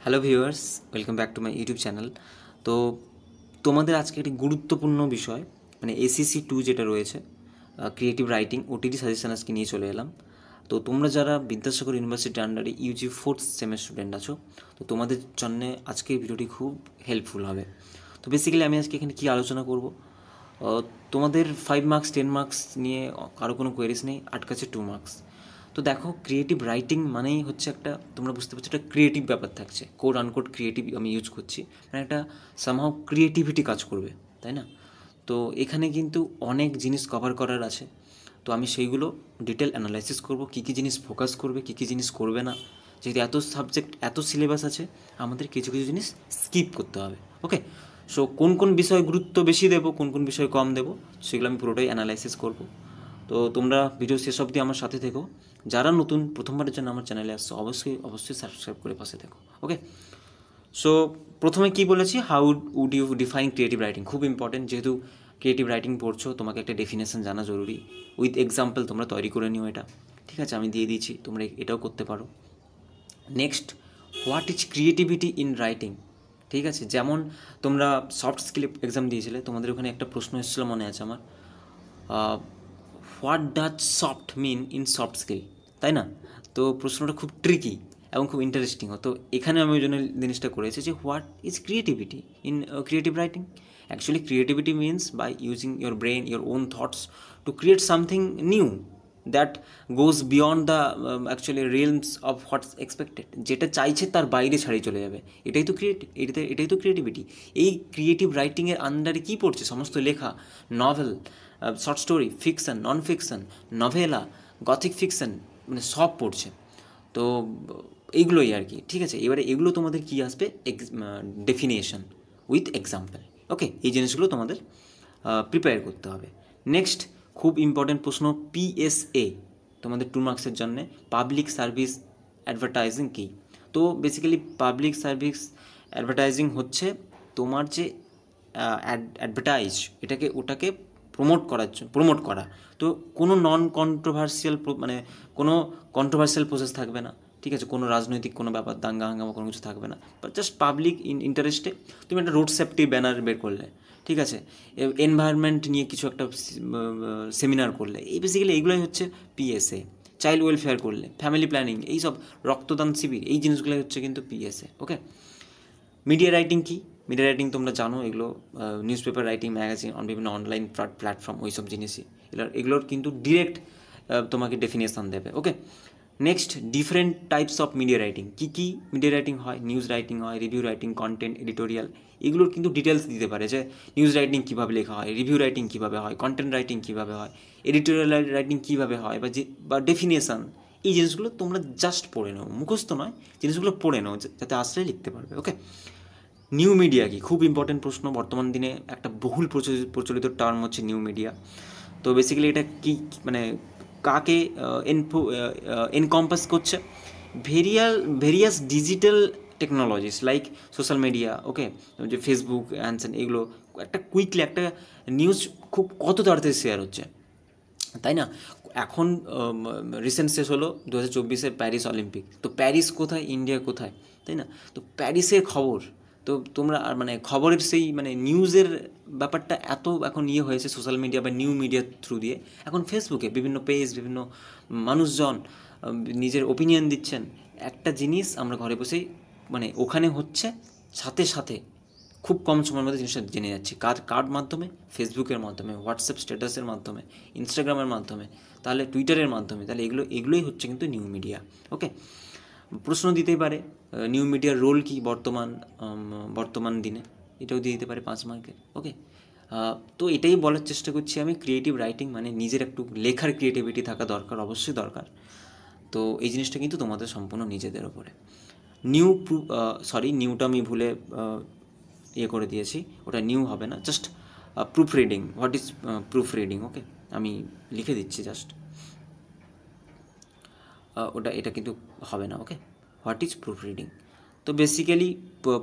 Hello viewers, welcome back to my YouTube channel. তো তোমাদের আজকে একটি গুরুত্বপূর্ণ বিষয় মানে ACC2 যেটা রয়েছে, ক্রিয়েটিভ রাইটিং ওটিটি সাজেশন আজকে নিয়ে চলে এলাম। তো তোমরা যারা বিদ্যাসাগর ইউনিভার্সিটির আন্ডারে ইউজি 4th সেমের স্টুডেন্ট আছো, তো তোমাদের জন্যে আজকের ভিডিওটি খুব হেল্পফুল হবে। তো বেসিক্যালি আমি আজকে এখানে কী আলোচনা করব, তোমাদের 5 মার্কস 10 মার্কস নিয়ে কারো কোনো কোয়েরিজ নেই, আটকাছে 2 মার্কস। তো দেখো, ক্রিয়েটিভ রাইটিং মানেই হচ্ছে একটা, তোমরা বুঝতে পারছো, একটা ক্রিয়েটিভ ব্যাপার থাকছে। কোড আনকোড ক্রিয়েটিভ আমি ইউজ করছি, মানে একটা সামহাও ক্রিয়েটিভিটি কাজ করবে, তাই না? তো এখানে কিন্তু অনেক জিনিস কভার করার আছে। তো আমি সেইগুলো ডিটেল অ্যানালাইসিস করব, কী কী জিনিস ফোকাস করবে, কী কী জিনিস করবে না। যেহেতু এত সাবজেক্ট, এত সিলেবাস আছে, আমাদের কিছু কিছু জিনিস স্কিপ করতে হবে। ওকে, সো কোন কোন বিষয়ে গুরুত্ব বেশি দেবো, কোন কোন বিষয়ে কম দেবো, সেগুলো আমি পুরোটাই অ্যানালাইসিস করব। তো তোমরা ভিডিও শেষ অবধি আমার সাথে থেকো। যারা নতুন প্রথমবারের জন্য আমার চ্যানেলে আসছো, অবশ্যই অবশ্যই সাবস্ক্রাইব করে পাশে থেকো। ওকে, সো প্রথমে কি বলেছি, how would you define creative writing, খুব ইম্পর্টেন্ট। যেহেতু ক্রিয়েটিভ রাইটিং পড়ছো, তোমাকে একটা ডেফিনেশন জানা জরুরি। উইথ এক্সাম্পল তোমরা তৈরি করে নিও এটা, ঠিক আছে? আমি দিয়ে দিচ্ছি, তোমরা এটাও করতে পারো। Next, what is creativity in writing, ঠিক আছে? যেমন তোমরা সফট স্কিল এক্সাম দিয়েছিলে, তোমাদের ওখানে একটা প্রশ্ন এসেছিলো, মনে আছে আমার, what does soft mean in soft skill, তাই না? তো প্রশ্নটা খুব ট্রিকি এবং খুব ইন্টারেস্টিং হতো। এখানে আমি ওই জন্য জিনিসটা করেছি যে what is creativity in creative writing. Actually creativity means by using your brain, your own thoughts to create something new that goes beyond the actually realms of what's expected. যেটা চাইছে তার বাইরে ছাড়িয়ে চলে যাবে, এটাই তো এটাই তো ক্রিয়েটিভিটি। এই ক্রিয়েটিভ রাইটিংয়ের আন্ডারে কী পড়ছে? সমস্ত লেখা, novel, short story, fiction, non fiction, novella, Gothic fiction, মানে সব পড়ছে। তো এইগুলোই আর কি, ঠিক আছে? এবারে এগুলো তোমাদের কী আসবে, ডেফিনেশন উইথ এক্সাম্পল। ওকে, এই জিনিসগুলো তোমাদের প্রিপেয়ার করতে হবে। নেক্সট, খুব ইম্পর্টেন্ট প্রশ্ন, PSA তোমাদের 2 মার্কসের জন্যে, পাবলিক সার্ভিস অ্যাডভার্টাইজিং কী? তো বেসিক্যালি পাবলিক সার্ভিস অ্যাডভার্টাইজিং হচ্ছে তোমার যে অ্যাডভার্টাইজ, ওটাকে প্রমোট করা। তো কোনো নন কন্ট্রোভার্সিয়াল, মানে কোনো কন্ট্রোভার্সিয়াল প্রসেস থাকবে না, ঠিক আছে? কোনো রাজনৈতিক কোনো ব্যাপার, দাঙ্গা হাঙ্গামা কোনো কিছু থাকবে না, বাট জাস্ট পাবলিক ইন্টারেস্টে তুমি একটা রোড সেফটি ব্যানার বের করলে, ঠিক আছে? এনভায়রনমেন্ট নিয়ে কিছু একটা সেমিনার করলে, এই বেসিক্যালি এইগুলোই হচ্ছে PSA। চাইল্ড ওয়েলফেয়ার করলে, ফ্যামিলি প্ল্যানিং, এইসব রক্তদান শিবির, এই জিনিসগুলোই হচ্ছে কিন্তু PSA। ওকে, মিডিয়া রাইটিং কী? মিডিয়া রাইটিং তোমরা জানো, এগুলো নিউজ পেপার রাইটিং, ম্যাগাজিন, বিভিন্ন অনলাইন প্ল্যাটফর্ম, ওই সব জিনিসই। এগুলোর কিন্তু ডিরেক্ট তোমাকে ডেফিনেশন দেবে। Okay, next, different types of media writing. কী কী মিডিয়া রাইটিং হয়? নিউজ রাইটিং হয়, রিভিউ রাইটিং, কন্টেন্ট এডিটোরিয়াল, এগুলোর কিন্তু ডিটেলস দিতে পারে যে নিউজ রাইটিং কীভাবে লেখা হয়, রিভিউ রাইটিং কীভাবে হয়, কন্টেন্ট রাইটিং কীভাবে হয়, এডিটোরিয়াল রাইটিং কীভাবে হয়, বা ডেফিনেশন। এই জিনিসগুলো তোমরা জাস্ট পড়ে নাও, মুখস্থ নয়, জিনিসগুলো পড়ে নাও যাতে আসলেই লিখতে পারবে। ওকে, নিউ মিডিয়া কি? খুব ইম্পর্টেন্ট প্রশ্ন। বর্তমান দিনে একটা বহুল প্রচলিত টার্ম হচ্ছে নিউ মিডিয়া। তো বেসিক্যালি এটা কি, মানে কাকে এনকম্পাস করছে? Various digital technologies like social media, okay, যে ফেসবুক অ্যান্ড এগুলো একটা কুইকলি একটা নিউজ খুব কত তাড়াতাড়ি শেয়ার হচ্ছে, তাই না? এখন রিসেন্ট শেষ হলো 2024-এর প্যারিস অলিম্পিক। তো প্যারিস কোথায়, ইন্ডিয়া কোথায়, তাই না? তো প্যারিসের খবর, তো তোমরা মানে খবরের সেই মানে নিউজের ব্যাপারটা এত এখন হয়েছে সোশ্যাল মিডিয়া বা নিউ মিডিয়ার থ্রু দিয়ে। এখন ফেসবুকে বিভিন্ন পেজ, বিভিন্ন মানুষজন নিজের ওপিনিয়ন দিচ্ছেন। একটা জিনিস আমরা ঘরে বসেই, মানে ওখানে হচ্ছে, সাথে সাথে খুব কম সময়ের মধ্যে জিনিসটা জেনে যাচ্ছি। কার মাধ্যমে? ফেসবুকের মাধ্যমে, হোয়াটসঅ্যাপ স্ট্যাটাসের মাধ্যমে, ইনস্টাগ্রামের মাধ্যমে, তাহলে টুইটারের মাধ্যমে। তাহলে এগুলোই হচ্ছে কিন্তু নিউ মিডিয়া। ওকে, প্রশ্ন দিতেই পারে নিউ মিডিয়ার রোল কী বর্তমান দিনে, এটাও দিয়ে দিতে পারে 5 মার্কের। ওকে, তো এটাই বলার চেষ্টা করছি আমি, ক্রিয়েটিভ রাইটিং মানে নিজের একটু লেখার ক্রিয়েটিভিটি থাকা দরকার, অবশ্যই দরকার। তো এই জিনিসটা কিন্তু তোমাদের সম্পূর্ণ নিজেদের ওপরে। নিউটা আমি ভুলে করে দিয়েছি, ওটা নিউ হবে না, just proofreading. What is proofreading? Okay, আমি লিখে দিচ্ছি জাস্ট, এটা কিন্তু হবে না। Okay, what is proofreading? তো বেসিক্যালি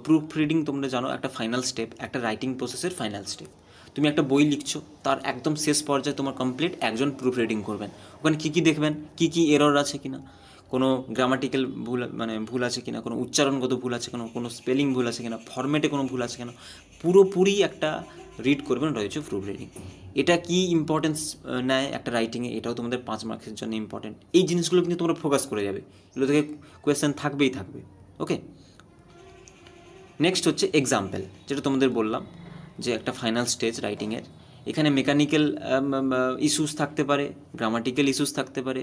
প্রুফ রিডিং তোমরা জানো, একটা ফাইনাল স্টেপ, একটা রাইটিং প্রসেসের ফাইনাল স্টেপ। তুমি একটা বই লিখছো, তার একদম শেষ পর্যায়ে তোমার কমপ্লিট একজন প্রুফ রিডিং করবেন। ওখানে কী কী দেখবেন, কী কী এরর আছে কিনা, কোনো গ্রামাটিক্যাল ভুল আছে কিনা, কোনো উচ্চারণগত ভুল আছে কিনা, কোনো স্পেলিং ভুল আছে কিনা, ফরম্যাটে কোনো ভুল আছে কিনা, পুরোপুরি একটা রিড করবেন রয়েছে প্রুফ রিডিং। এটা কি ইম্পর্টেন্স নেয় একটা রাইটিংয়ে, এটাও তোমাদের 5 মার্কের জন্য ইম্পর্টেন্ট। এই জিনিসগুলো কিন্তু তোমরা ফোকাস করে যাবে, এগুলো থেকে কোয়েশ্চেন থাকবেই থাকবে। ওকে, নেক্সট হচ্ছে এক্সাম্পল, যেটা তোমাদের বললাম যে একটা ফাইনাল স্টেজ রাইটিংয়ের। এখানে মেকানিক্যাল ইস্যুস থাকতে পারে, গ্রামাটিক্যাল ইস্যুস থাকতে পারে,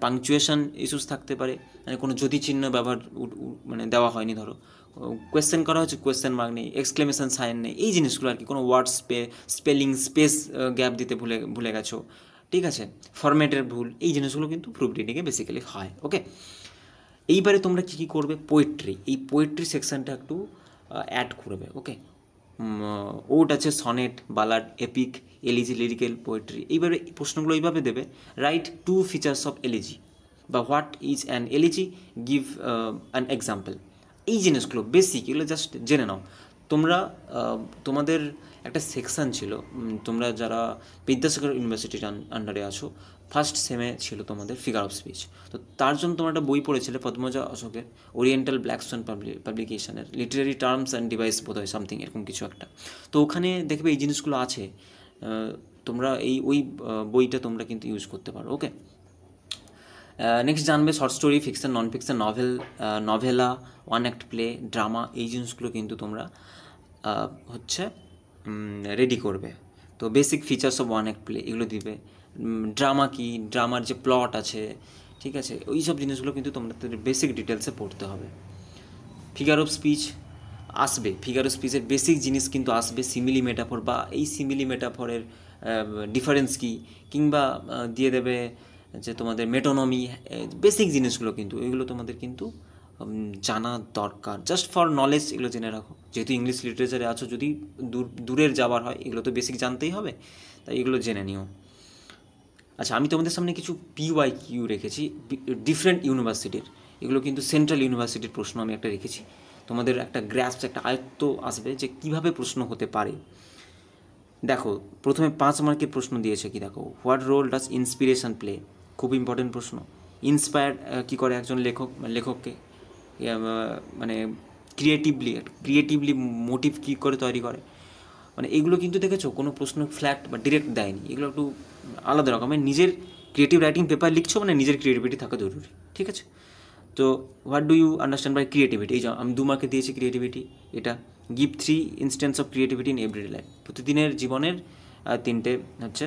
পাংচুয়েশন ইস্যুস থাকতে পারে, মানে কোনো যদি চিহ্ন ব্যবহার দেওয়া হয়নি, ধরো কোয়েশ্চেন করা হচ্ছে, কোয়েশ্চেন মার্ক নেই, এক্সক্লেমেশন সাইন নেই, এই জিনিসগুলো আর কি, কোনো ওয়ার্ড স্পেলিং স্পেস গ্যাপ দিতে ভুলে গেছো, ঠিক আছে, ফরম্যাটের ভুল, এই জিনিসগুলো কিন্তু প্রুফ রিডিংয়ে বেসিক্যালি হয়। ওকে, এইবারে তোমরা কী কী করবে, পোয়েট্রি, এই পোয়েট্রি সেকশানটা একটু অ্যাড করবে। ওকে, ওট আছে, sonnet, ballad, epic, elegy, lyrical, poetry. এইবারে প্রশ্নগুলো এইভাবে দেবে, রাইট 2 ফিচার্স অফ এলিজি, বা what is an elegy, give an example. এই জিনিসগুলো বেসিক, এগুলো জাস্ট জেনে নাও। তোমরা তোমাদের একটা সেকশান ছিল, তোমরা যারা বিদ্যাসাগর ইউনিভার্সিটির আন্ডারে আছো, ফার্স্ট সেমে ছিল তোমাদের ফিগার অফ স্পিচ। তো তার জন্য তোমরা একটা বই পড়েছিলে পদ্মজা অশোকের, ওরিয়েন্টাল ব্ল্যাকস্টোন পাবলিকেশনের লিটারারি টার্মস অ্যান্ড ডিভাইস বোধ হয়, সামথিং এরকম কিছু একটা। তো ওখানে দেখবে এই জিনিসগুলো আছে, তোমরা ওই বইটা তোমরা কিন্তু ইউজ করতে পারো। ওকে, নেক্সট জানবে short story, fiction, non fiction, novella, one act play, drama, এই জিনিসগুলো কিন্তু তোমরা হচ্ছে রেডি করবে। তো basic features of one act play এগুলো দিবে, ড্রামা কি, ড্রামার যে প্লট আছে, ঠিক আছে, ওই সব জিনিসগুলো কিন্তু তোমাদের বেসিক ডিটেলসে পড়তে হবে। ফিগার অফ স্পিচ আসবে, ফিগার অফ স্পিচের বেসিক জিনিস কিন্তু আসবে, সিমিলি মেটাফর, বা এই সিমিলি মেটাফরের ডিফারেন্স কী, কিংবা দিয়ে দেবে যে তোমাদের মেটোনমি, বেসিক জিনিসগুলো কিন্তু এগুলো তোমাদের কিন্তু জানা দরকার, জাস্ট ফর নলেজ, এগুলো জেনে রাখো। যেহেতু ইংলিশ লিটারেচারে আছো, যদি দূরের যাওয়ার হয়, এগুলো তো বেসিক জানতেই হবে, তাই এগুলো জেনে নিও। আচ্ছা, আমি তোমাদের সামনে কিছু PYQ রেখেছি ডিফারেন্ট ইউনিভার্সিটির, এগুলো কিন্তু সেন্ট্রাল ইউনিভার্সিটির প্রশ্ন আমি একটা রেখেছি, তোমাদের একটা গ্র্যাস্প, একটা আয়ত্ত আসবে যে কীভাবে প্রশ্ন হতে পারে। দেখো, প্রথমে 5 মার্কের প্রশ্ন দিয়েছে কি, দেখো, what role does inspiration play, খুব ইম্পর্টেন্ট প্রশ্ন। ইন্সপায়ার কী করে একজন লেখককে, মানে ক্রিয়েটিভলি মোটিভ কী করে তৈরি করে, মানে এগুলো কিন্তু দেখেছো কোনো প্রশ্ন ফ্ল্যাট বা ডিরেক্ট দেয়নি, এগুলো একটু আলাদা রকমের। নিজের ক্রিয়েটিভ রাইটিং পেপার লিখছো মানে নিজের ক্রিয়েটিভিটি থাকা জরুরি, ঠিক আছে। তো what do you understand by creativity, এই যে আমি 2 মার্কে দিয়েছি ক্রিয়েটিভিটি, এটা give 3 instance of creativity in everyday life, প্রতিদিনের জীবনের 3টে হচ্ছে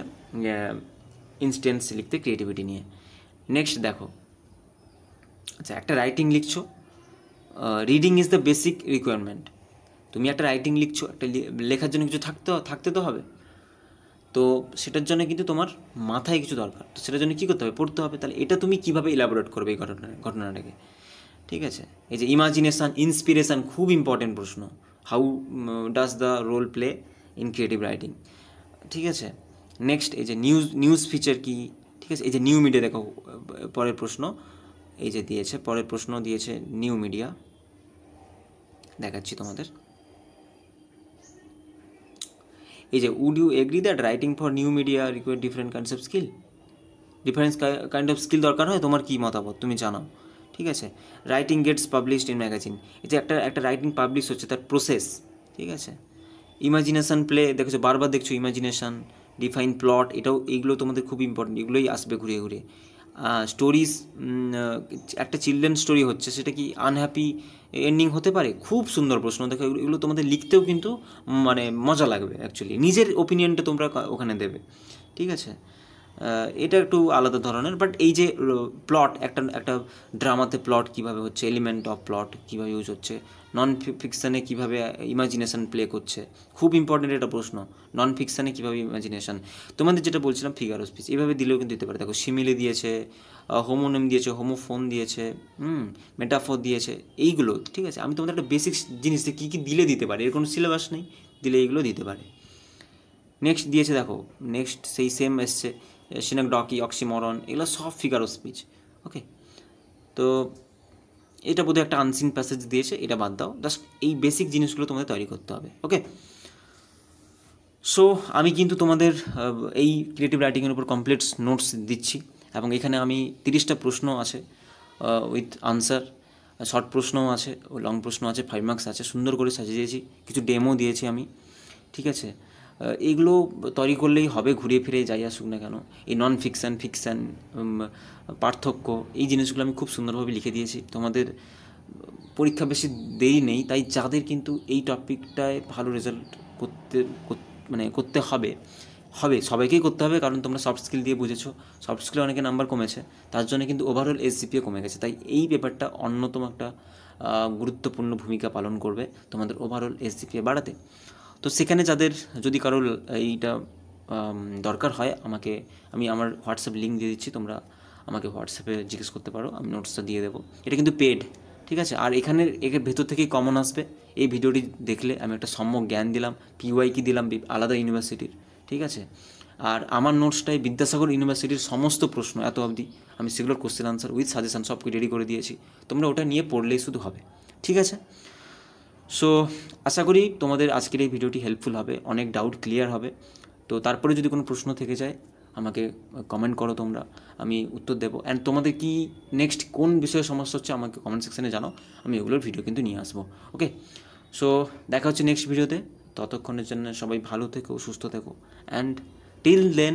ইনস্ট্যান্স লিখতে ক্রিয়েটিভিটি নিয়ে। নেক্সট দেখো, আচ্ছা, একটা রাইটিং লিখছো, reading is the basic requirement. তুমি একটা রাইটিং লিখছো, একটা লেখার জন্য কিছু থাকতে তো হবে, তো সেটার জন্য কিন্তু তোমার মাথায় কিছু দরকার, তো সেটার জন্য কী করতে হবে, পড়তে হবে। তাহলে এটা তুমি কীভাবে ইলাবোরেট করবে এই ঘটনাটাকে, ঠিক আছে। এই যে ইমাজিনেশান, ইন্সপিরেশান, খুব ইম্পর্টেন্ট প্রশ্ন, how does the role play in creative writing, ঠিক আছে। নেক্সট, এই যে নিউজ ফিচার কি, ঠিক আছে। এই যে নিউ মিডিয়া, দেখো পরের প্রশ্ন, এই যে দিয়েছে, পরের প্রশ্ন দিয়েছে নিউ মিডিয়া, দেখাচ্ছি তোমাদের। এই যে would you agree that writing for new media require different kinds of skill, different kind of skill দরকার হয়, তোমার কী মতামত তুমি জানাও, ঠিক আছে। Writing gets published in magazine, এই যে একটা রাইটিং পাবলিশ হচ্ছে, তার প্রসেস, ঠিক আছে। ইমাজিনেশান প্লে দেখেছো, বারবার দেখছো ইমাজিনেশান, ডিফাইন প্লট, এইগুলো তোমাদের খুব ইম্পর্টেন্ট, এগুলোই আসবে ঘুরিয়ে ঘুরিয়ে। স্টোরিজ, একটা চিলড্রেন স্টোরি হচ্ছে, সেটা কি আনহ্যাপি এন্ডিং হতে পারে, খুব সুন্দর প্রশ্ন। দেখো, এগুলো তোমাদের লিখতেও কিন্তু মানে মজা লাগবে, অ্যাকচুয়ালি নিজের ওপিনিয়নটা তোমরা ওখানে দেবে, ঠিক আছে। এটা একটু আলাদা ধরনের, বাট এই যে প্লট, একটা ড্রামাতে প্লট কীভাবে হচ্ছে, এলিমেন্ট অফ প্লট কীভাবে ইউজ হচ্ছে, নন ফিকশানে কীভাবে ইমাজিনেশান প্লে করছে, খুব ইম্পর্টেন্ট এটা প্রশ্ন। নন ফিকশানে কীভাবে ইমাজিনেশান, তোমাদের যেটা বলছিলাম ফিগার অফ স্পিচ, এইভাবে দিলেও কিন্তু দিতে পারে। দেখো, সিমিলি দিয়েছে, হোমোনিম দিয়েছে, হোমোফোন দিয়েছে, মেটাফোর দিয়েছে, এইগুলো, ঠিক আছে। আমি তোমাদের একটা বেসিক জিনিস কী কী দিলে দিতে পারে, এর কোনো সিলেবাস নেই, দিলে এইগুলো দিতে পারে। নেক্সট দিয়েছে, দেখো নেক্সট সেই সেম এসছে, সিনাকডকি, অক্সিমরন, এগুলো সব ফিগার অফ স্পিচ। ওকে, তো এটা বোধহয় একটা আনসিন প্যাসেজ দিয়েছে, এটা বাদ দাও, জাস্ট এই বেসিক জিনিসগুলো তোমাদের তৈরি করতে হবে। ওকে, সো আমি কিন্তু তোমাদের এই ক্রিয়েটিভ রাইটিংয়ের উপর কমপ্লিট নোটস দিচ্ছি, এবং এখানে আমি 30টা প্রশ্ন আছে, উইথ আনসার, শর্ট প্রশ্নও আছে, লং প্রশ্ন আছে, 5 মার্কস আছে, সুন্দর করে সাজিয়ে দিয়েছি, কিছু ডেমো দিয়েছি আমি, ঠিক আছে। এইগুলো তৈরি করলেই হবে, ঘুরিয়ে ফিরে যাই আসুক না কেন। এই নন ফিকশান, ফিকশান, পার্থক্য, এই জিনিসগুলো আমি খুব সুন্দরভাবে লিখে দিয়েছি। তোমাদের পরীক্ষা বেশি দেরি নেই, তাই যাদের কিন্তু এই টপিকটায় ভালো রেজাল্ট করতে হবে, সবাইকেই করতে হবে, কারণ তোমরা সফট স্কিল দিয়ে বুঝেছো, সফট স্কিলে অনেকে নাম্বার কমেছে, তার জন্য কিন্তু ওভারঅল এসজিপিএ কমে গেছে। তাই এই পেপারটা অন্যতম একটা গুরুত্বপূর্ণ ভূমিকা পালন করবে তোমাদের ওভারঅল এসজিপিএ বাড়াতে। তো সেখানে যাদের যদি কারোর এইটা দরকার হয়, আমি আমার হোয়াটসঅ্যাপ লিঙ্ক দিয়ে দিচ্ছি, তোমরা আমাকে হোয়াটসঅ্যাপে জিজ্ঞেস করতে পারো, আমি নোটসটা দিয়ে দেবো। এটা কিন্তু পেড, ঠিক আছে। আর এর ভেতর থেকেই কমন আসবে। এই ভিডিওটি দেখলে আমি একটা সম্যক জ্ঞান দিলাম, পিওয়াই কি দিলাম আলাদা ইউনিভার্সিটির, ঠিক আছে। আর আমার নোটসটাই বিদ্যাসাগর ইউনিভার্সিটির সমস্ত প্রশ্ন এত অবধি আমি সেগুলোর কোশ্চেন আনসার উইথ সাজেশান সব কিছু রেডি করে দিয়েছি, তোমরা ওটা নিয়ে পড়লেই শুধু হবে, ঠিক আছে। সো আশা করি তোমাদের আজকের এই ভিডিওটি হেল্পফুল হবে, অনেক ডাউট ক্লিয়ার হবে। তো তারপরে যদি কোনো প্রশ্ন থেকে যায় আমাকে কমেন্ট করো তোমরা, আমি উত্তর দেবো। অ্যান্ড তোমাদের কি নেক্সট কোন বিষয়ে সমস্যা হচ্ছে আমাকে কমেন্ট সেকশানে জানাও, আমি ওগুলোর ভিডিও কিন্তু নিয়ে আসবো। ওকে, সো দেখা হচ্ছে নেক্সট ভিডিওতে। ততক্ষণের জন্য সবাই ভালো থেকো, সুস্থ থেকো, অ্যান্ড টিল দেন